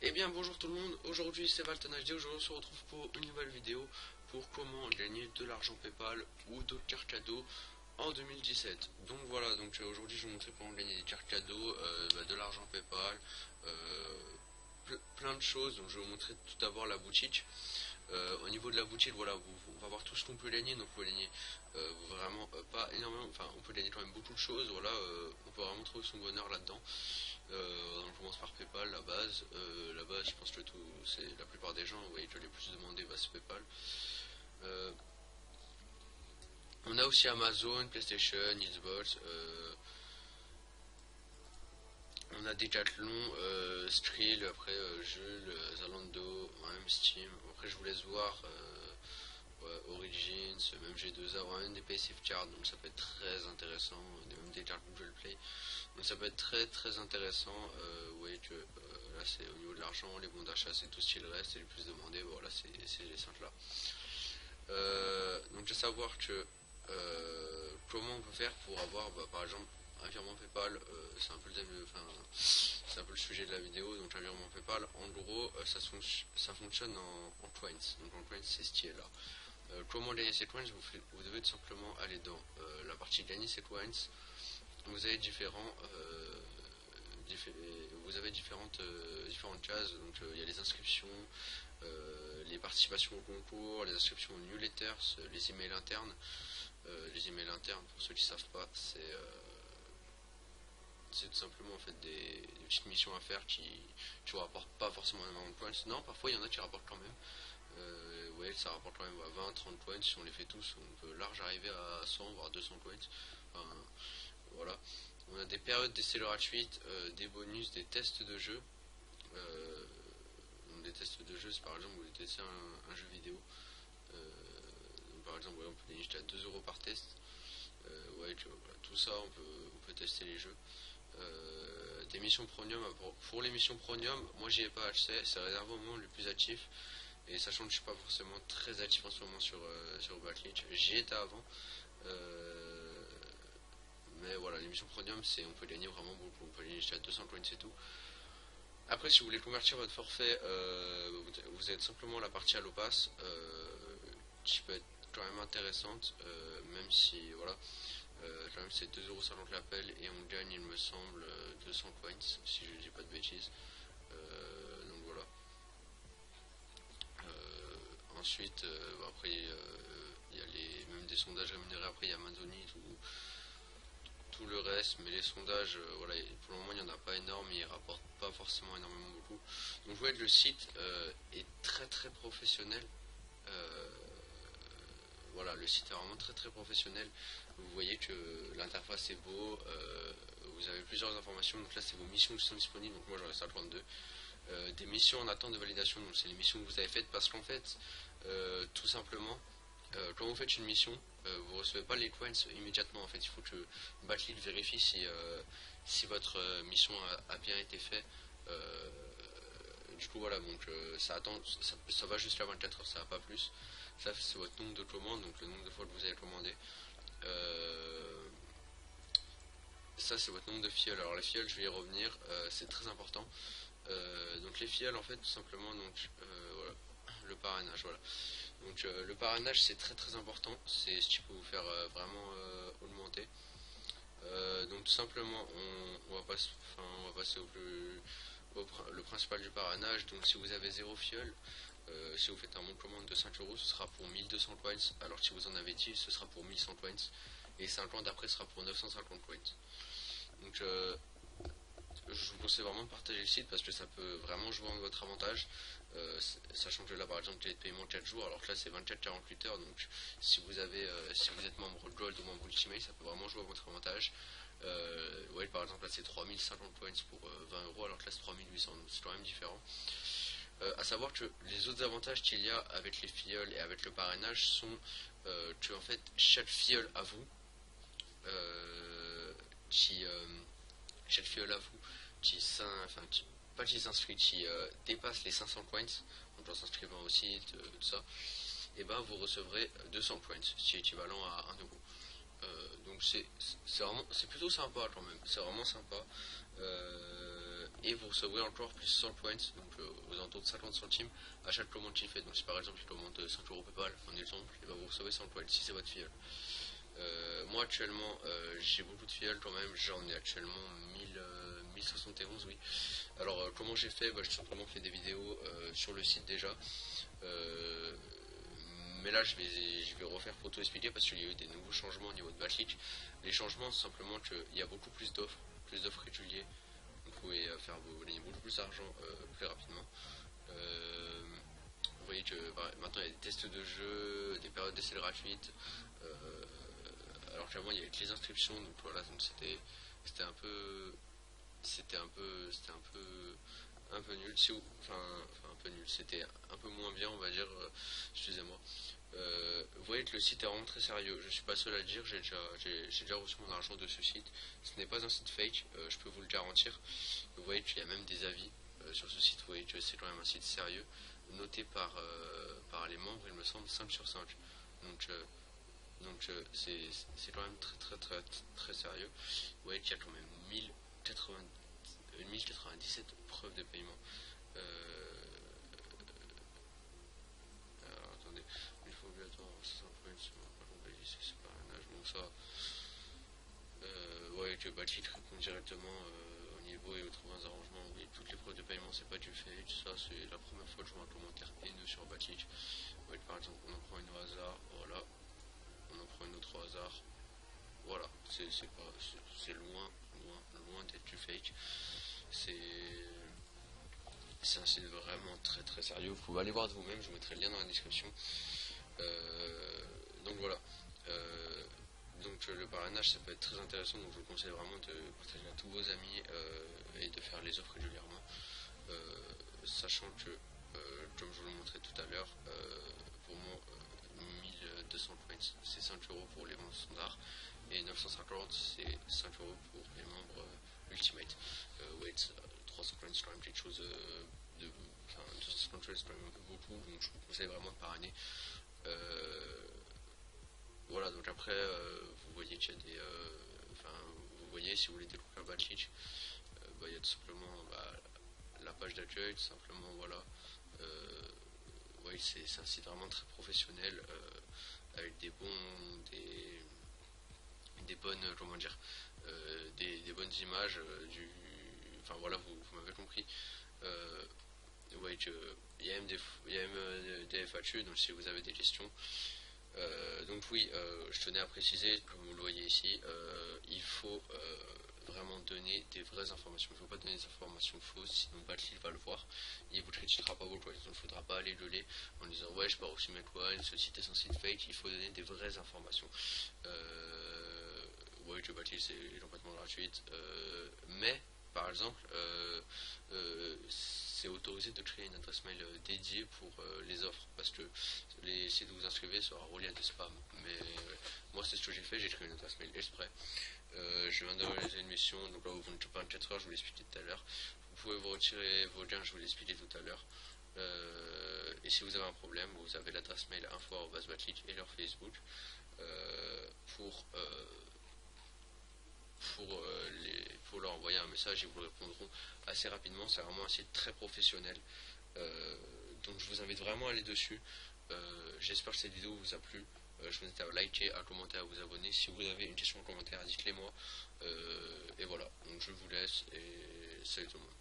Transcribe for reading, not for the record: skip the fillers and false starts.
Eh bien bonjour tout le monde, aujourd'hui c'est Valton HD, aujourd'hui on se retrouve pour une nouvelle vidéo pour comment gagner de l'argent PayPal ou d'autres cartes cadeaux en 2017. Donc voilà, donc aujourd'hui je vais vous montrer comment gagner des cartes cadeaux, de l'argent PayPal, plein de choses. Donc je vais vous montrer tout d'abord la boutique. Au niveau de la boutique, voilà, on va voir tout ce qu'on peut gagner. Donc on peut gagner vraiment pas énormément, enfin on peut gagner quand même beaucoup de choses. Voilà, on peut vraiment trouver son bonheur là-dedans. On commence par PayPal, la base. La base, je pense que c'est la plupart des gens, vous voyez, que les plus demandé, c'est PayPal. On a aussi Amazon, PlayStation, Xbox. On a Decathlon, Skrill, après Jules, Zalando, même Steam. Après je vous laisse voir. Origins, même G2A, même des PaySafe Cards, donc ça peut être très intéressant, même des cartes Google Play, donc ça peut être très intéressant. Vous voyez que là c'est au niveau de l'argent, les bons d'achat c'est tout ce qui reste, c'est le plus demandé, voilà, c'est les 5 là. Donc à savoir que comment on peut faire pour avoir par exemple un virement PayPal, c'est un peu c'est un peu le sujet de la vidéo. Donc un virement PayPal, en gros, ça fonctionne en coins. Donc en coins, c'est ce qui est là. Comment gagner ces coins? Vous devez tout simplement aller dans la partie gagner ces coins. Vous avez différentes cases. Donc il y a les inscriptions, les participations au concours, les inscriptions aux newsletters, les emails internes. Les emails internes, pour ceux qui ne savent pas, c'est tout simplement en fait des petites missions à faire qui ne rapportent pas forcément énormément de points. Non, parfois il y en a qui rapportent quand même. Ouais, ça rapporte quand même à 20-30 points. Si on les fait tous, on peut large arriver à 100 voire 200 points. Enfin, voilà. On a des périodes d'essai gratuites, des bonus, des tests de jeu. Donc des tests de jeu, c'est par exemple vous voulez tester un jeu vidéo. Donc par exemple, ouais, on peut gagner jusqu'à 2 € par test. Ouais, voilà, tout ça, on peut tester les jeux. Des missions premium. Pour les missions premium, moi j'y ai pas accès, c'est réservé au moment le plus actif. Et sachant que je suis pas forcément très actif en ce moment sur Backlinch, j'y étais avant. Mais voilà, les missions premium, on peut gagner vraiment beaucoup. On peut gagner jusqu'à 200 coins, c'est tout. Après, si vous voulez convertir votre forfait, vous avez simplement la partie Allopass, qui peut être quand même intéressante, même si voilà. Quand même c'est 2,50 € l'appel et on gagne il me semble 200 coins si je dis pas de bêtises. Donc voilà. Ensuite après il y a même des sondages rémunérés. Après il y a Amazoni, tout le reste, mais les sondages voilà, pour le moment il n'y en a pas énorme, ils rapportent pas forcément énormément beaucoup. Donc vous voyez que le site est très professionnel. Voilà, le site est vraiment très professionnel. Vous voyez que l'interface est beau, vous avez plusieurs informations. Donc là c'est vos missions qui sont disponibles, donc moi j'en reste à 32. Des missions en attente de validation, donc c'est les missions que vous avez faites, parce qu'en fait tout simplement quand vous faites une mission, vous ne recevez pas les coins immédiatement. En fait, il faut que Backlinch vérifie si votre mission a bien été faite. Du coup voilà, donc ça va jusqu'à 24 heures, ça va pas plus. Ça c'est votre nombre de commandes, donc le nombre de fois que vous avez commandé. Ça c'est votre nombre de filleuls. Alors les filleuls, je vais y revenir, c'est très important. Donc les filleuls, en fait, tout simplement, donc voilà, le parrainage, voilà. Donc le parrainage, c'est très important, c'est ce qui peut vous faire vraiment augmenter. Donc tout simplement, on va passer le principal du parrainage. Donc si vous avez 0 fiole, si vous faites un bon de commande de 5 €, ce sera pour 1200 coins, alors que si vous en avez 10, ce sera pour 1100 coins, et 50 d'après sera pour 950 coins. Donc je vous conseille vraiment de partager le site parce que ça peut vraiment jouer en votre avantage. Sachant que là par exemple il y a de paiement 4 jours, alors que là c'est 24-48 heures. Donc si vous êtes membre Gold ou membre Ultimate, ça peut vraiment jouer à votre avantage. Ouais, par exemple là c'est 3050 points pour 20 €, alors que là c'est 3800, donc c'est quand même différent. À savoir que les autres avantages qu'il y a avec les filleuls et avec le parrainage sont que en fait chaque filleul à vous chaque filleul à vous qui s'inscrit, qui dépasse les 500 coins, donc en s'inscrivant au site, tout ça, et ben vous recevrez 200 coins, ce qui est équivalent à 1 €. Donc c'est plutôt sympa quand même, c'est vraiment sympa. et vous recevrez encore plus 100 points, donc aux alentours de 50 centimes à chaque commande qu'il fait. Donc si par exemple il commande 5 euros PayPal en exemple, et ben vous recevez 100 points si c'est votre filleul. Moi actuellement j'ai beaucoup de filleuls quand même, j'en ai actuellement 1071, oui. Alors comment j'ai fait, j'ai simplement fait des vidéos sur le site déjà. Mais là je vais refaire pour tout expliquer parce qu'il y a eu des nouveaux changements au niveau de Batchleak. Les changements c'est simplement qu'il y a beaucoup plus d'offres réguliers. Vous pouvez gagner beaucoup plus d'argent plus rapidement. Vous voyez que maintenant il y a des tests de jeu, des périodes d'essai gratuites. Alors qu'avant il y avait que les inscriptions, donc voilà, donc c'était un peu nul, un peu nul, c'était un peu moins bien, on va dire, excusez-moi. Vous voyez que le site est vraiment très sérieux, je suis pas seul à le dire, j'ai déjà reçu mon argent de ce site. Ce n'est pas un site fake, je peux vous le garantir. Vous voyez qu'il y a même des avis sur ce site, vous voyez que c'est quand même un site sérieux, noté par les membres, il me semble 5 sur 5. Donc c'est quand même très sérieux. Vous voyez qu'il y a quand même 1097 preuves de paiement. Alors attendez, il faut obligatoire 500 points, c'est pas un âge, bon ça. Vous voyez que Batchleak répond directement au niveau et au trouver un arrangement. Oui, toutes les preuves de paiement c'est pas du fait, ça c'est la première fois que je vois un commentaire haineux sur Batchleak. Vous voyez par exemple on en prend une au hasard, voilà. On en prend une autre au hasard. Voilà, c'est loin d'être du fake. C'est un site vraiment très sérieux. Vous pouvez aller voir de vous-même, je vous mettrai le lien dans la description. Donc voilà. Donc le parrainage ça peut être très intéressant, donc je vous conseille vraiment de partager à tous vos amis et de faire les offres régulièrement. Sachant que, comme je vous le montrais tout à l'heure, pour moi 1200 points c'est 5 euros pour les membres standards et 950 c'est 5 euros pour les membres ultimate. Wait, 300 points c'est quand même quelque chose de. Enfin, 250 points c'est quand même un peu beaucoup, donc je vous conseille vraiment de parrainer. Voilà, donc après vous voyez qu'il y a des. Vous voyez, si vous voulez découvrir Batchleak, il y a tout simplement la page d'accueil, tout simplement, voilà. Oui, c'est un site vraiment très professionnel avec des bonnes, comment dire, des bonnes images enfin voilà, vous m'avez compris. Vous voyez qu'il y a même des FAQ, donc si vous avez des questions. Donc oui, je tenais à préciser, comme vous le voyez ici, il faut vraiment donner des vraies informations. Il ne faut pas donner des informations fausses, sinon Batchleak va le voir. Il vous critiquera pas beaucoup. Il ne faudra pas aller gueuler en disant ouais, je pars reçu mes coins, ce site est un site fake. Il faut donner des vraies informations. Vous voyez que Batchleak c'est complètement gratuite. Mais par exemple, c'est autorisé de créer une adresse mail dédiée pour les offres, parce que les sites où vous inscrivez sera relié à des spams. Mais moi c'est ce que j'ai fait, j'ai créé une adresse mail exprès. Je viens de réaliser une mission, donc là vous ne pas 24 heures, je vous l'ai expliqué tout à l'heure. Vous pouvez vous retirer vos liens, je vous l'ai expliqué tout à l'heure. Et si vous avez un problème, vous avez l'adresse mail info@batchleak et leur Facebook pour leur envoyer un message, ils vous répondront assez rapidement. C'est vraiment un site très professionnel, donc je vous invite vraiment à aller dessus. J'espère que cette vidéo vous a plu. Je vous invite à liker, à commenter, à vous abonner. Si vous avez une question en commentaire, dites-les moi. Et voilà, donc je vous laisse et salut tout le monde.